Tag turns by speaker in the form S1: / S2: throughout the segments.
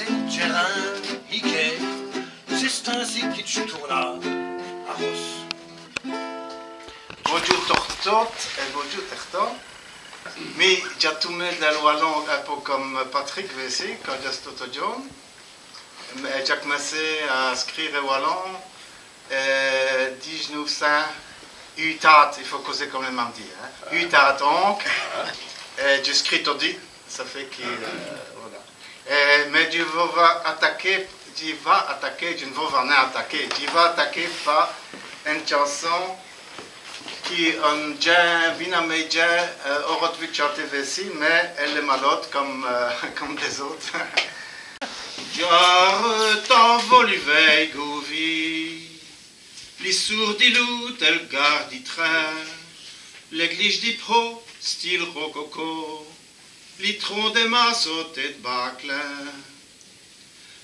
S1: terrain Mickey, c'est ainsi que tu tournas à Ross.
S2: Bonjour Tortot et bonjour Terton. Mais j'ai tout mis dans le wallon un peu comme Patrick ici, quand j'ai tout au John. J'ai commencé à écrire le wallon 1900 il faut causer comme le mardi. Utat donc, j'ai écrit tout dit, ça fait que voilà. Mais je vais attaquer, je ne vais pas attaquer, je vais attaquer par une chanson qui on déjà bien média aujourd'hui chanté ici, mais elle est malade comme des autres. Jar t'envoli veille gouvi, les sourds di loup, elle garde di train, l'église di pro, style rococo, les troncs des masses tête baclin,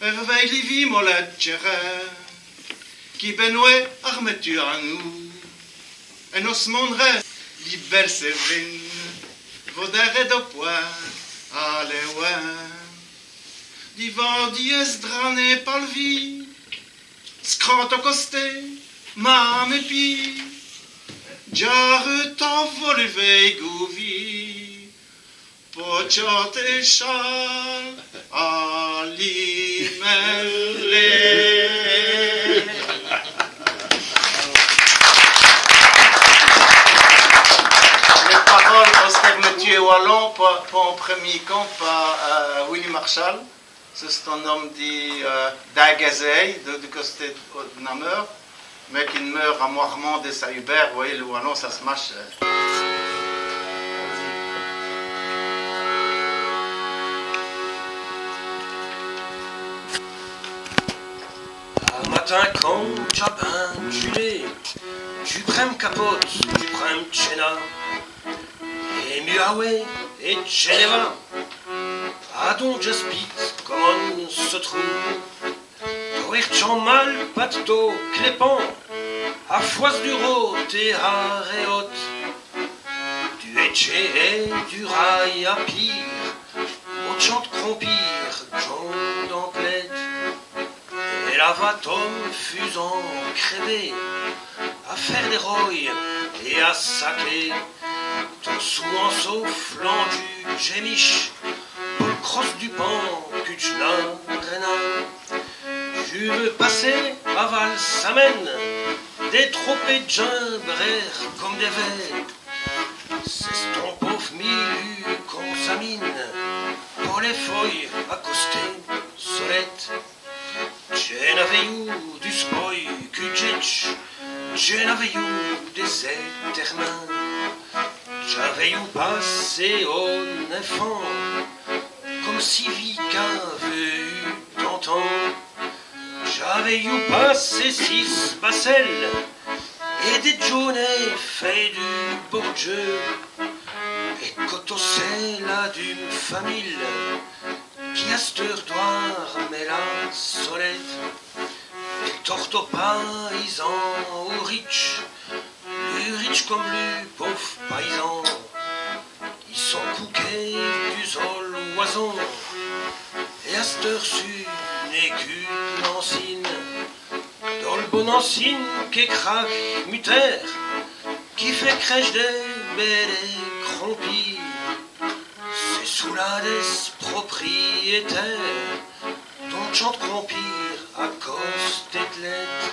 S2: réveille les vies molletchères, qui benoît armature à nous. Et nos monde reste, les belles sévines, vos derrière de poing, allez ouais. Divan dies drané par le vie, scroto costé, mam épi, jarre t'envole veille gouvi, pochot et chal, alimelé. Mathieu Wallon, pour un premier camp par Willy Marshall. C'est un homme d'Agazay, de côté de Namur, mais qui meurt à Moirement de Saint-Hubert. Vous voyez, le Wallon, ça se marche.
S1: Un matin, quand Chapin, tu prends capote, tu prends Tchena. Et Muawe et Geneva, ah donc j'explique comment se trouve. Torchon mal, pato, clépant, à foise du rôte et à réote, du etché et du rail à pire, au chant de crompire, John d'Anglette, et la vatom fusant crevé, à faire des royes et à sacler. Ton sous-en flanc du gémiche, pour le crosse du pan, Kuchna, Rena. Je veux passer à Val-Samène, des tropées de gimbres comme des vers. C'est ton pauvre milieu qu'on s'amine, pour les feuilles accostées, solettes. Je n'avais eu du spoil, Kutchech, je n'avais eu des étermins. J'avais eu passé au enfant, comme si Vika avait eu d'antan. J'avais eu passé 6 basselles et des journées fait du beau jeu. Et cotossé là d'une famille qui a cette heure doire mais la solette. Et torto paysan ou riche. Plus riches comme le pauvre paysan, ils sont couqués du sol oison, et à cette heure-ci n'est qu'une lancine, dans le bon ancine qui craque mutaire, qui fait crèche des belles crompis, c'est sous la des propriétaires, dont chante crompir à cause des lettres.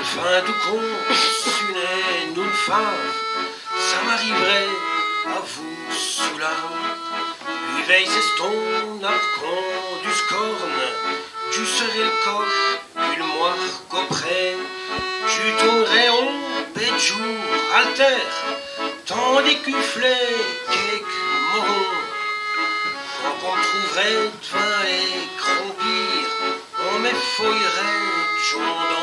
S1: Fin du compte, sunet nous le fave, ça m'arriverait à vous sous la lui veille c'est ton con du scorne, tu serais le coq, une moire qu'auprès, tu tournerais en bête jour alter, tant décufflé qu'est moron, Quand on me trouverait devant les croupir, on m'effeuillerait de jour